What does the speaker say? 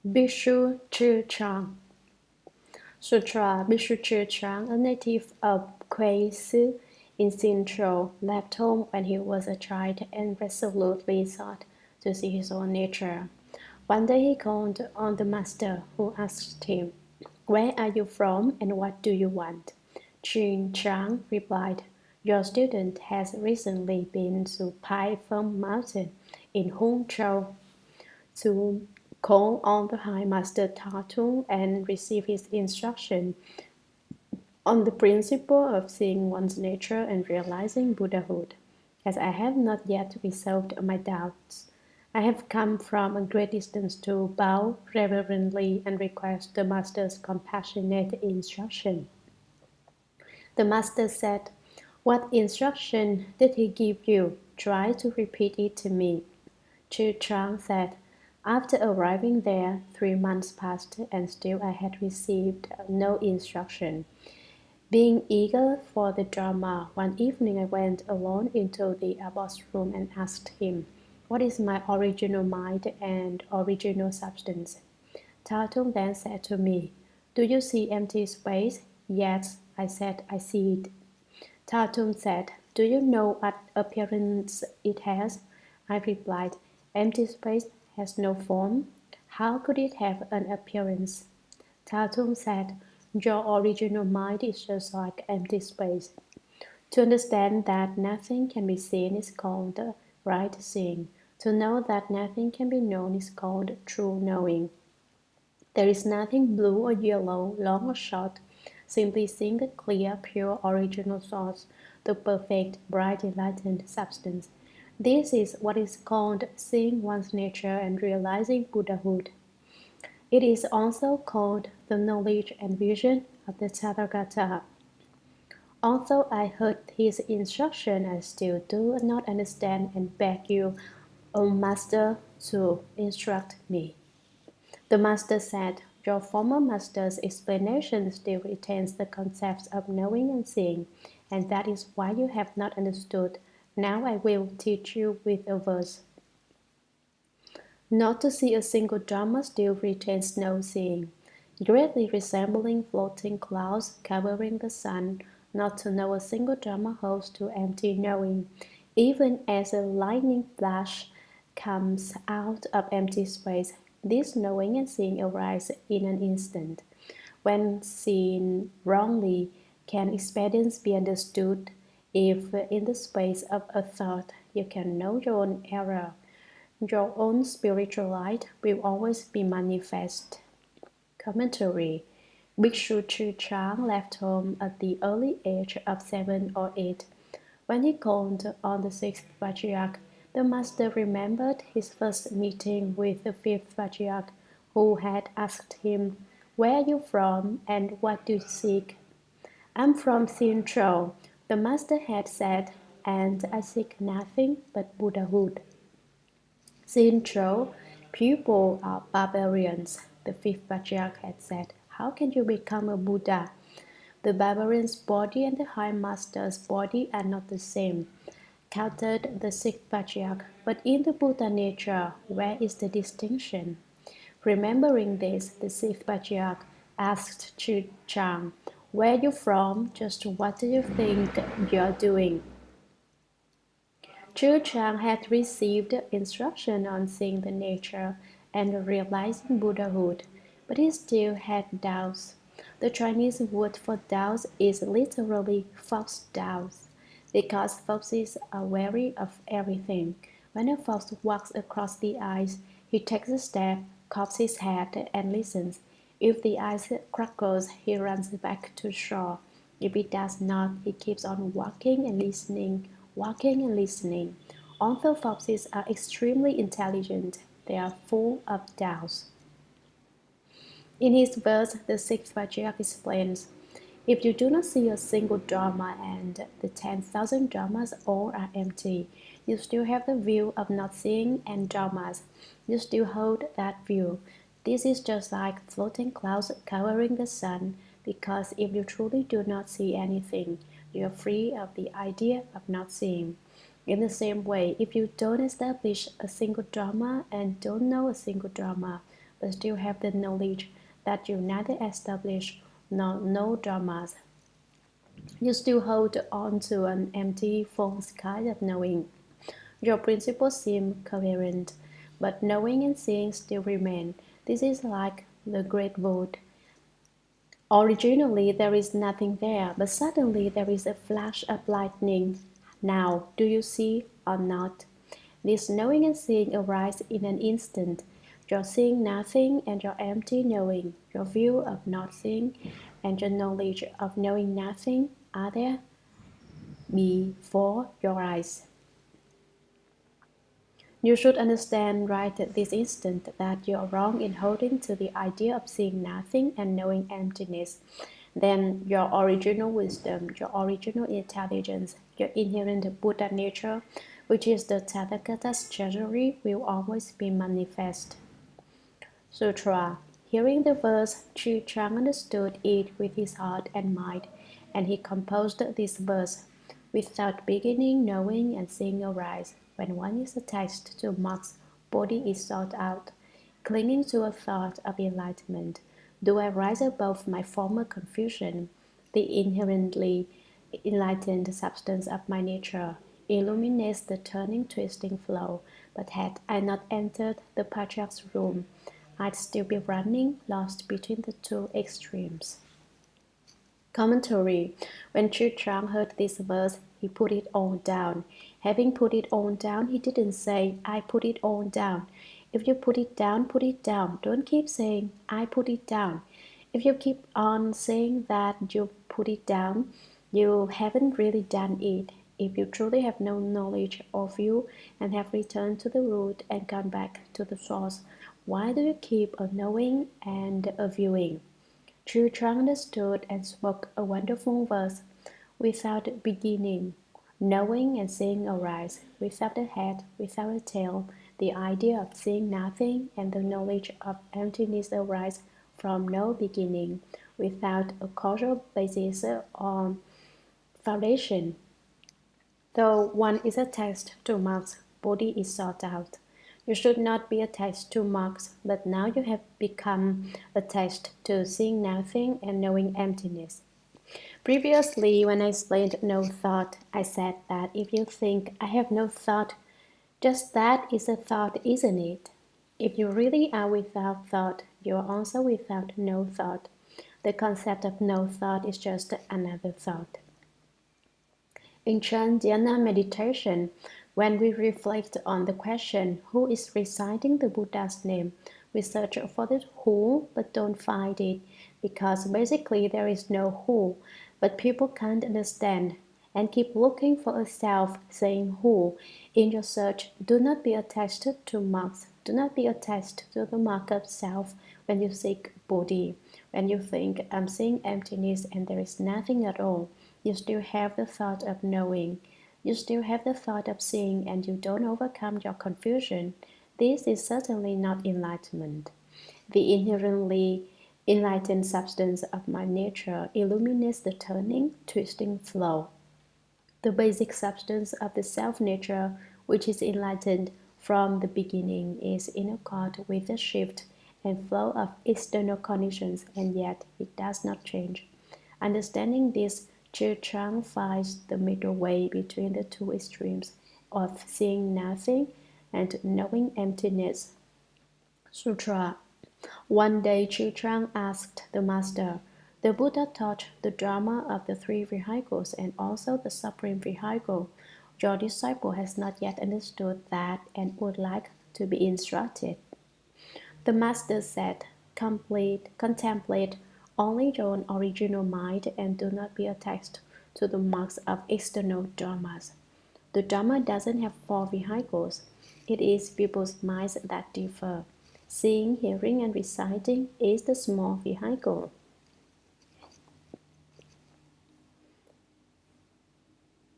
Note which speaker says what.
Speaker 1: Bhikshu Chang Sutra. Bhikshu Chang, a native of Kwei-su in Central, left home when he was a child and resolutely sought to see his own nature. One day he called on the master, who asked him, "Where are you from and what do you want?" Chin Chang replied, "Your student has recently been to Pai Phong Mountain in Hongzhou to call on the High Master Tatung and receive his instruction on the principle of seeing one's nature and realizing Buddhahood. As I have not yet resolved my doubts, I have come from a great distance to bow reverently and request the Master's compassionate instruction." The Master said, "What instruction did he give you? Try to repeat it to me." Chu Chang said, "After arriving there, 3 months passed, and still I had received no instruction. Being eager for the Dharma, one evening I went alone into the abbot's room and asked him, 'What is my original mind and original substance?' Tatung then said to me, 'Do you see empty space?' 'Yes,' I said, 'I see it.' Tatung said, 'Do you know what appearance it has?' I replied, 'Empty space has no form. How could it have an appearance?' Tatung said, 'Your original mind is just like empty space. To understand that nothing can be seen is called right seeing. To know that nothing can be known is called true knowing. There is nothing blue or yellow, long or short. Simply seeing the clear, pure original source, the perfect, bright, enlightened substance. This is what is called seeing one's nature and realizing Buddhahood. It is also called the knowledge and vision of the Tathagata. Although I heard his instruction, I still do not understand and beg you, O Master, to instruct me." The Master said, "Your former Master's explanation still retains the concepts of knowing and seeing, and that is why you have not understood. Now I will teach you with a verse. Not to see a single Dharma still retains no seeing. Greatly resembling floating clouds covering the sun, not to know a single Dharma holds to empty knowing. Even as a lightning flash comes out of empty space, this knowing and seeing arise in an instant. When seen wrongly, can experience be understood? If in the space of a thought you can know your own error, your own spiritual light will always be manifest." Commentary. Bhikshu Chu Chang left home at the early age of 7 or 8. When he called on the Sixth Patriarch, the Master remembered his first meeting with the Fifth Patriarch, who had asked him, "Where are you from and what do you seek?" "I'm from Central," the Master had said, "and I seek nothing but Buddhahood." "Central people are barbarians," the Fifth Patriarch had said. "How can you become a Buddha?" "The barbarian's body and the High Master's body are not the same," countered the Sixth Patriarch. "But in the Buddha nature, where is the distinction?" Remembering this, the Sixth Patriarch asked Chu Chang, "Where are you from? Just what do you think you're doing?" Chu Chang had received instruction on seeing the nature and realizing Buddhahood, but he still had doubts. The Chinese word for doubts is literally false doubts, because foxes are wary of everything. When a fox walks across the ice, he takes a step, cocks his head, and listens. If the ice crackles, he runs back to shore. If he does not, he keeps on walking and listening, walking and listening. Although foxes are extremely intelligent, they are full of doubts. In his verse, the Sixth Patriarch explains, "If you do not see a single Dharma and the 10,000 Dharmas all are empty, you still have the view of not seeing and Dharmas. You still hold that view. This is just like floating clouds covering the sun, because if you truly do not see anything, you are free of the idea of not seeing. In the same way, if you don't establish a single Dharma and don't know a single Dharma, but still have the knowledge that you neither establish nor know dharmas. You still hold on to an empty, false kind of knowing. Your principles seem coherent, but knowing and seeing still remain. This is like the great void. Originally there is nothing there, but suddenly there is a flash of lightning. Now, do you see or not? This knowing and seeing arise in an instant. Your seeing nothing and your empty knowing, your view of not seeing and your knowledge of knowing nothing are there before your eyes. You should understand right at this instant that you are wrong in holding to the idea of seeing nothing and knowing emptiness. Then your original wisdom, your original intelligence, your inherent Buddha nature, which is the Tathagata's treasury, will always be manifest. Sutra. Hearing the verse, Chu Chang understood it with his heart and mind, and he composed this verse. Without beginning, knowing and seeing arise. When one is attached to marks, body is sought out. Clinging to a thought of enlightenment, do I rise above my former confusion? The inherently enlightened substance of my nature illuminates the turning, twisting flow. But had I not entered the Patriarch's room, I'd still be running, lost between the two extremes. Commentary. When Chu Chang heard this verse, he put it all down. Having put it all down, he didn't say, I put it all down. If you put it down, put it down. Don't keep saying, I put it down. If you keep on saying that you put it down, you haven't really done it. If you truly have no knowledge of you and have returned to the root and gone back to the source, why do you keep a knowing and a viewing? Chu Chang understood and spoke a wonderful verse. Without beginning, knowing and seeing arise. Without a head, without a tail, the idea of seeing nothing and the knowledge of emptiness arise from no beginning, without a causal basis or foundation. Though one is attached to marks, body is sought out. You should not be attached to marks, but now you have become attached to seeing nothing and knowing emptiness. Previously, when I explained no thought, I said that if you think I have no thought, just that is a thought, isn't it? If you really are without thought, you are also without no thought. The concept of no thought is just another thought. In Chan Dhyana meditation, when we reflect on the question, who is reciting the Buddha's name, we search for the who but don't find it, because basically there is no who, but people can't understand and keep looking for a self saying who. In your search, do not be attached to marks. Do not be attached to the mark of self when you seek Bodhi. When you think, I'm seeing emptiness and there is nothing at all, you still have the thought of knowing. You still have the thought of seeing and you don't overcome your confusion. This is certainly not enlightenment. The inherently enlightened substance of my nature illuminates the turning, twisting flow. The basic substance of the self-nature, which is enlightened from the beginning, is in accord with the shift and flow of external conditions, and yet it does not change. Understanding this, Chu Chang finds the middle way between the two extremes of seeing nothing and knowing emptiness. Sutra. One day Chu Chang asked the master, the Buddha taught the Dharma of the three vehicles and also the supreme vehicle. Your disciple has not yet understood that and would like to be instructed. The master said, contemplate only your own original mind and do not be attached to the marks of external dharmas. The Dharma doesn't have four vehicles. It is people's minds that differ. Seeing, hearing, and reciting is the small vehicle.